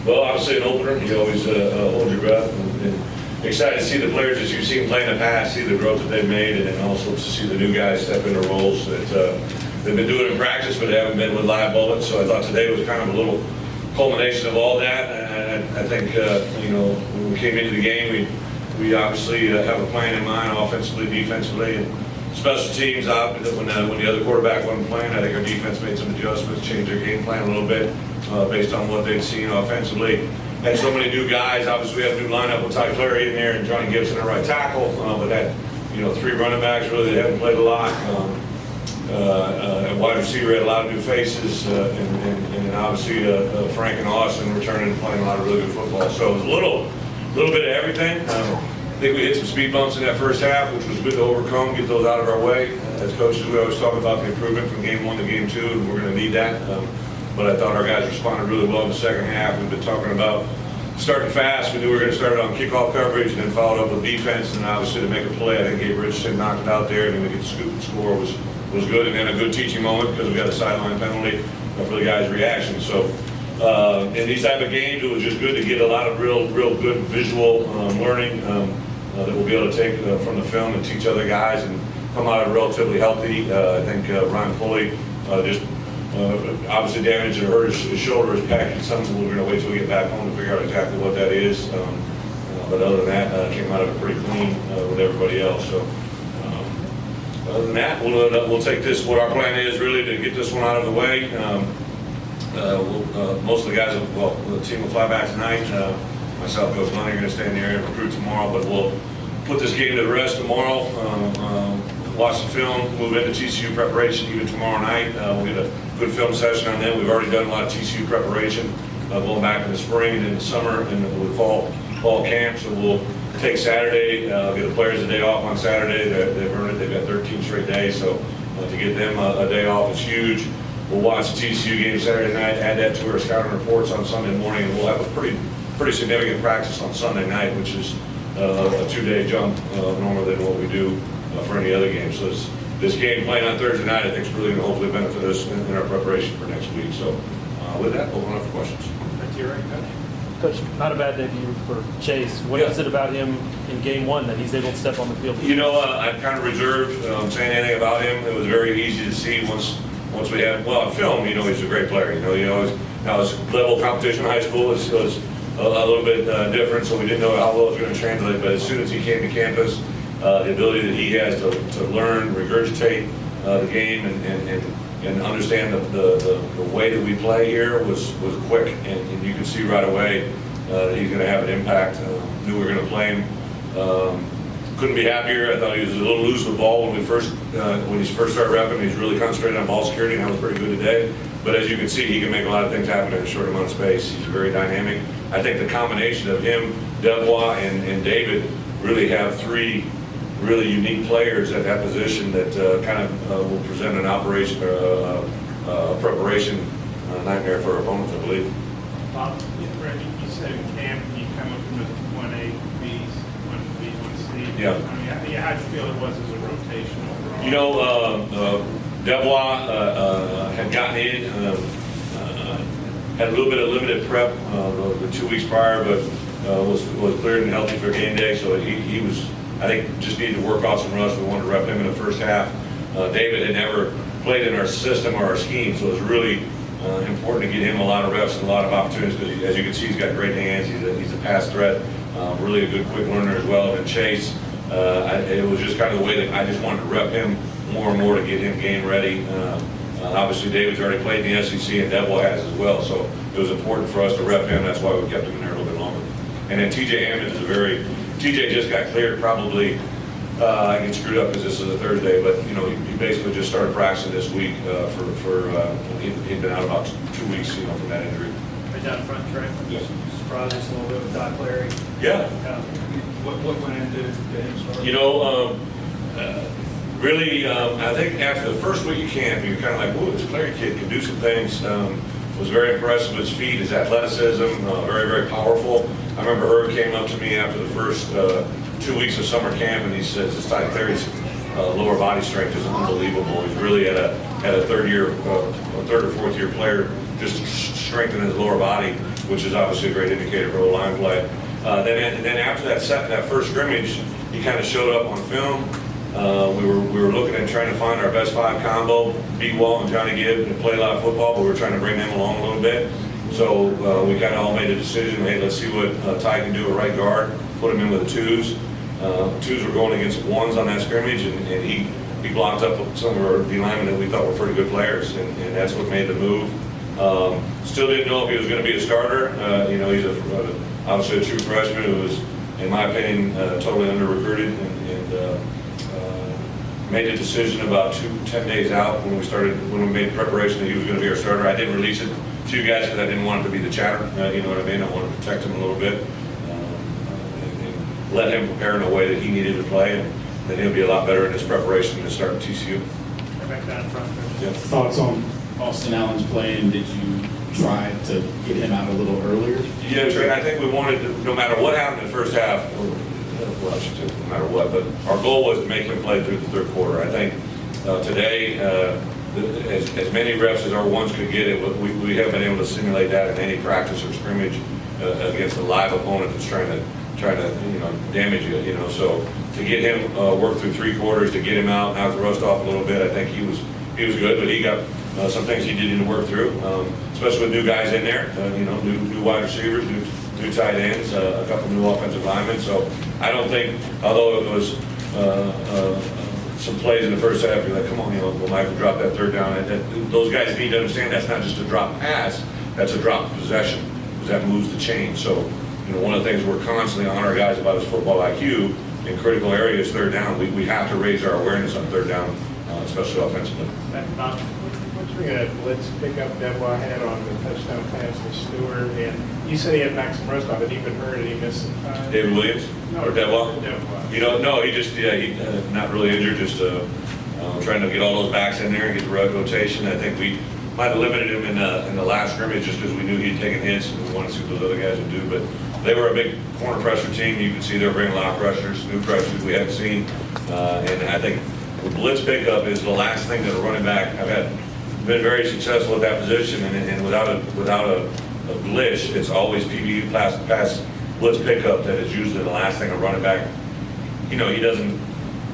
Well, obviously an opener, you always hold your breath, and excited to see the players that you've seen play in the past, see the growth that they've made, and then also to see the new guys step into roles that they've been doing in practice, but they haven't been with live bullets. So I thought today was kind of a little culmination of all that. And I think, when we came into the game, we obviously have a plan in mind, offensively, defensively, and special teams. When the other quarterback wasn't playing, I think our defense made some adjustments, changed their game plan a little bit based on what they'd seen offensively. Had so many new guys. Obviously, we have a new lineup with Ty Clary in there and Johnny Gibson at right tackle, but that 3 running backs really that haven't played a lot. At wide receiver, had a lot of new faces, and then obviously Frank and Austin returning and playing a lot of really good football. So it was a little bit of everything. I think we hit some speed bumps in that first half, which was good to overcome, get those out of our way. As coaches, we always talk about the improvement from game 1 to game 2, and we're going to need that. But I thought our guys responded really well in the second half. We've been talking about starting fast. We knew we were going to start on kickoff coverage and then followed up with defense, and obviously to make a play. I think Gabe Richardson knocked it out there, and then we get the scoop and score was good, and then a good teaching moment because we got a sideline penalty for the guy's reaction. So in these type of games, it was just good to get a lot of real good visual learning that we'll be able to take from the film and teach other guys and come out of relatively healthy. I think Ryan Pulley just obviously damaged and hurt his shoulder, his pec. It's something we're going to wait till we get back home to figure out exactly what that is. But other than that, came out of it pretty clean with everybody else. So. Other than that, we'll take this. What our plan is really to get this one out of the way. Most of the guys, the team will fly back tonight. Myself, Coach Lunny, are going to stay in the area and recruit tomorrow. But we'll put this game to the rest tomorrow. Watch the film, move into TCU preparation even tomorrow night. We'll get a good film session on them. We've already done a lot of TCU preparation, going back in the spring and in the summer and the fall camp. So we'll take Saturday, get the players a day off on Saturday. They've earned it. They've got 13 straight days, so to get them a day off is huge. We'll watch the TCU game Saturday night, add that to our scouting reports on Sunday morning, and we'll have a pretty significant practice on Sunday night, which is a 2-day jump normally than what we do for any other game. So this game playing on Thursday night, I think is really going to hopefully benefit us in our preparation for next week. So with that, we'll open up for questions. Thank you, Rick. Coach, not a bad debut for Chase. What is it about him in game 1 that he's able to step on the field? I'm kind of reserved saying anything about him. It was very easy to see once we had, on film, he's a great player. Now his level of competition in high school was a little bit different, so we didn't know how well it was going to translate. But as soon as he came to campus, the ability that he has to learn, regurgitate the game, and understand the way that we play here was quick, and you can see right away that he's going to have an impact. Knew we were going to play him. Couldn't be happier. I thought he was a little loose with the ball when he first started repping. He's really concentrated on ball security, and that was pretty good today. But as you can see, he can make a lot of things happen in a short amount of space. He's very dynamic. I think the combination of him, Devois, and David really have 3 really unique players at that position that kind of will present an operation or a preparation nightmare for our opponents, I believe. Bob, you said in camp you come up with 1A, B's, 1B, 1C. Yeah. I mean, how'd you feel it was as a rotation overall? Devois had gotten in, had a little bit of limited prep the 2 weeks prior, but was cleared and healthy for game day, so he was, I think, just needed to work off some rust. We wanted to rep him in the first half. David had never played in our system or our scheme, so it was really important to get him a lot of reps and a lot of opportunities because, as you can see, he's got great hands. He's a pass threat, really a good quick learner as well. And Chase, it was just kind of the way that I just wanted to rep him more and more to get him game ready. Obviously, David's already played in the SEC, and Devois has as well, so it was important for us to rep him. That's why we kept him in there a little bit longer. And then TJ Hammond is TJ just got cleared probably, I get screwed up because this is a Thursday, but he basically just started practicing this week he'd been out about 2 weeks, from that injury. Right down front, Trey. Yes. Surprised us a little bit with Ty Clary. Yeah. What went into him starting? Really, I think after the first week of camp, you're kind of like, whoa, this Clary kid can do some things. Was very impressed with his feet, his athleticism, very, very powerful. I remember Herb came up to me after the first 2 weeks of summer camp, and he says, this Ty Clary's lower body strength is unbelievable. He's really at a third or fourth year player, just strengthening his lower body. which is obviously a great indicator for O-line play. Then after that first scrimmage, he kind of showed up on film. We were looking at trying to find our best five combo, beat Wall and Johnny Gibb, and play a lot of football, but we were trying to bring them along a little bit. So we kind of all made a decision, hey, let's see what Ty can do at right guard, put him in with the twos. Twos were going against ones on that scrimmage, and he blocked up some of our D-linemen that we thought were pretty good players, and that's what made the move. Still didn't know if he was going to be a starter. He's obviously a true freshman who was, in my opinion, totally under-recruited, and made a decision about 10 days out when we made preparation that he was going to be our starter. I didn't release it to you guys because I didn't want it to be the chatter. You know what I mean? I wanted to protect him a little bit and let him prepare in a way that he needed to play, and then he'll be a lot better in his preparation to start at TCU. Back down front. Yeah. Thoughts on Austin Allen's play, and did you try to get him out a little earlier? Yeah, Trey, I think we wanted to, no matter what happened in the first half, well, I should say no matter what, but our goal was to make him play through the third quarter. I think today, as many reps as our ones could get it, we haven't been able to simulate that in any practice or scrimmage against a live opponent that's trying to damage you. So to get him work through three quarters, to get him out, knock the rust off a little bit, I think he was good, but he got some things he did need to work through, especially with new guys in there, new wide receivers, new tight ends, a couple new offensive linemen. So I don't think, although it was some plays in the first half, you're like, come on, will Michael drop that third down? Those guys need to understand that's not just a drop pass, that's a drop possession, because that moves the chain. So, one of the things we're constantly on our guys about is football IQ in critical areas, third down. We have to raise our awareness on third down, especially offensively. What's the blitz pickup Devois had on the touchdown pass to Stewart? And you said he had knocked some rust off it. Even heard it, he missed some time. David Williams? Or Devois? Devois. No, he just, not really injured, just trying to get all those backs in there and get the right rotation. I think we might have limited him in the last scrimmage just because we knew he'd taken hits and we wanted to see what those other guys would do. But they were a big corner pressure team. You can see they're bringing a lot of pressures, new pressures we haven't seen. And I think the blitz pickup is the last thing that a running back, been very successful at that position, and without a glitch, it's always PBU pass blitz pickup that is usually the last thing a running back, he doesn't,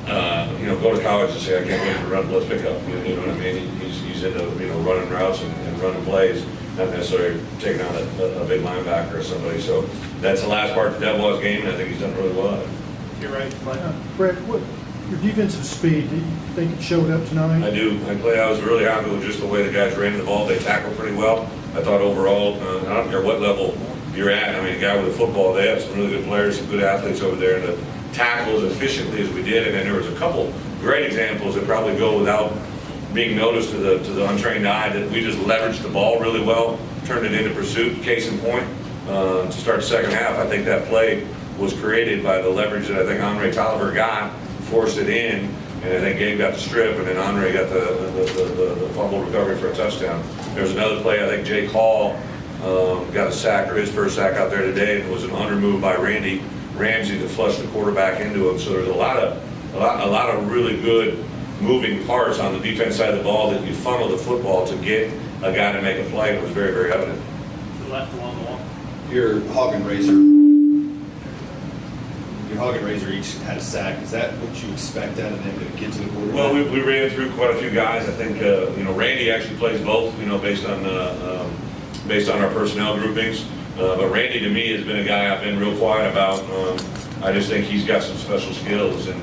go to college and say, I can't wait to run blitz pickup. You know what I mean? He's into, running routes and running plays, not necessarily taking on a big linebacker or somebody. So that's the last part of Devois' game, and I think he's done really well at it. You're right, Brett, your defensive speed, do you think it showed up tonight? I do. I was really happy with just the way the guys ran the ball. They tackled pretty well. I thought overall, I don't care what level you're at. A guy with a football, they have some really good players, some good athletes over there, and to tackle as efficiently as we did. And then there was a couple great examples that probably go without being noticed to the untrained eye, that we just leveraged the ball really well, turned it into pursuit. Case in point, to start the second half, I think that play was created by the leverage that I think Andre Tolliver got, forced it in, and I think Gabe got the strip, and then Andre got the fumble recovery for a touchdown. There's another play, I think Jake Hall got a sack, or his first sack out there today, and it was an under move by Randy Ramsey to flush the quarterback into him. So there's a lot of really good moving parts on the defense side of the ball that you funnel the football to get a guy to make a play. It was very, very evident. The left along the wall. Your hog and razor each had a sack. Is that what you expect out of them to get to the quarterback? Well, we ran through quite a few guys. I think Randy actually plays both. Based on our personnel groupings. But Randy, to me, has been a guy I've been real quiet about. I just think he's got some special skills, and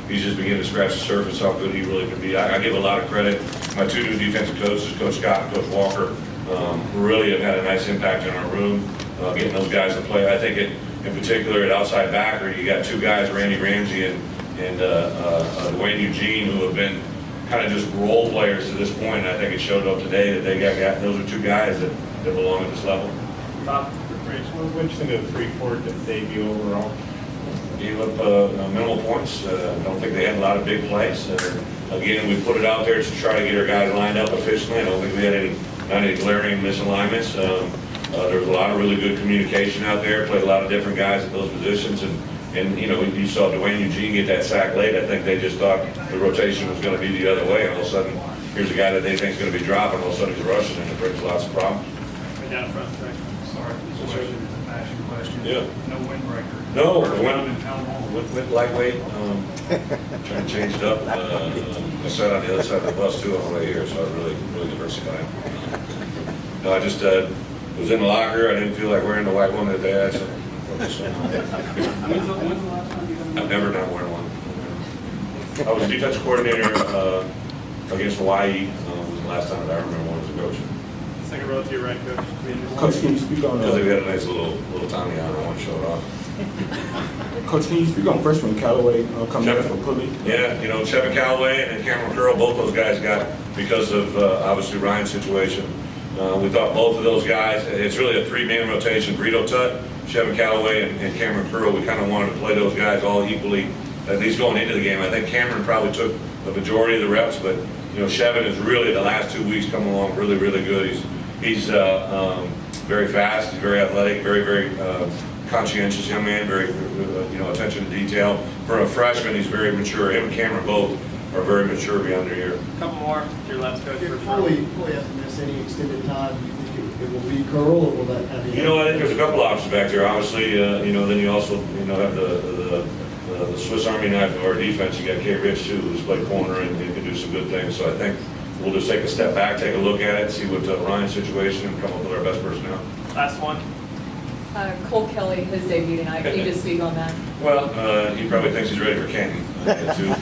he's just beginning to scratch the surface how good he really can be. I give a lot of credit. My two new defensive coaches, Coach Scott and Coach Walker, really have had a nice impact in our room, getting those guys to play. I think in particular at outside backer, you got two guys, Randy Ramsey and Dwayne Eugene, who have been kind of just role players to this point. And I think it showed up today that they got those are two guys that belong at this level. Bob, what did you think of the 3-4 debut overall? Gave up minimal points. Don't think they had a lot of big plays. Again, we put it out there to try to get our guys lined up efficiently. I don't think we had any glaring misalignments. There was a lot of really good communication out there. Played a lot of different guys at those positions, and you saw Dwayne Eugene get that sack late. I think they just thought the rotation was going to be the other way. And all of a sudden, here's a guy that they think is going to be dropping. All of a sudden, he's rushing, and it brings lots of problems. Right down front, sorry. question. Yeah. No windbreaker. No, First I went- time in how long? Went lightweight, trying to change it up. I sat on the other side of the bus too on the way here, so I really diversified. No, I just was in the locker. I didn't feel like wearing the white one that day. So When's the last time you done? I've never not worn one. I was defensive coordinator against Hawaii. Was the last time that I remember one as a coach. Second row to your right, Coach. Coach, can you speak on, Because we had a nice little Tommy on. I want to show it off. Coach, can you speak on freshman Callaway coming Sure. in from Pulley? Yeah, you know, Chevin Callaway and Cameron Curl, both those guys got because of obviously Ryan's situation. We thought both of those guys, it's really a three-man rotation. Brito Tutt, Chevin Callaway, and Cameron Curl. We kind of wanted to play those guys all equally, at least going into the game. I think Cameron probably took the majority of the reps, but you know, Chevin is really the last 2 weeks come along really good. He's very fast. He's very athletic. Very conscientious young man. Very you know, attention to detail. For a freshman, he's very mature. Him and Cameron both are very mature beyond their year. Couple more. Your last coach. If Foley has to miss any extended time, do you think it will be Curl, or will that have any? You know, I think there's a couple options back there. Obviously, you know, then you also, you know, have the Swiss Army knife of our defense. You got Kay Rich too, who's played corner and can do some good things. So I think we'll just take a step back, take a look at it, see what Ryan's situation, and come up with our best personnel. Last one. Cole Kelly, his debut tonight. Can you just speak on that? Well, he probably thinks he's ready for Candy. Two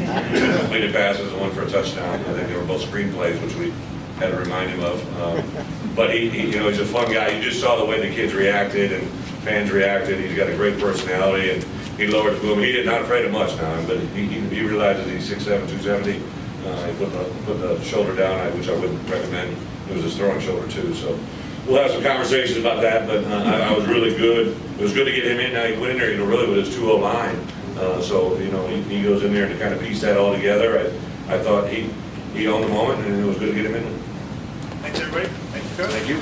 completed passes and one for a touchdown. I think they were both screenplays, which we had to remind him of. But he, you know, he's a fun guy. You just saw the way the kids reacted and fans reacted. He's got a great personality, and he lowered the boom. He's not afraid of much now, but he realizes he's 6'7", 270. He put the shoulder down, which I wouldn't recommend. It was his throwing shoulder too. So we'll have some conversations about that. But I was really good. It was good to get him in. Now he went in there, you know, really with his 2-0 line. So you know, he goes in there to kind of piece that all together. I thought he owned the moment, and it was good to get him in there. Thanks, everybody. Thank you, Coach. Thank you.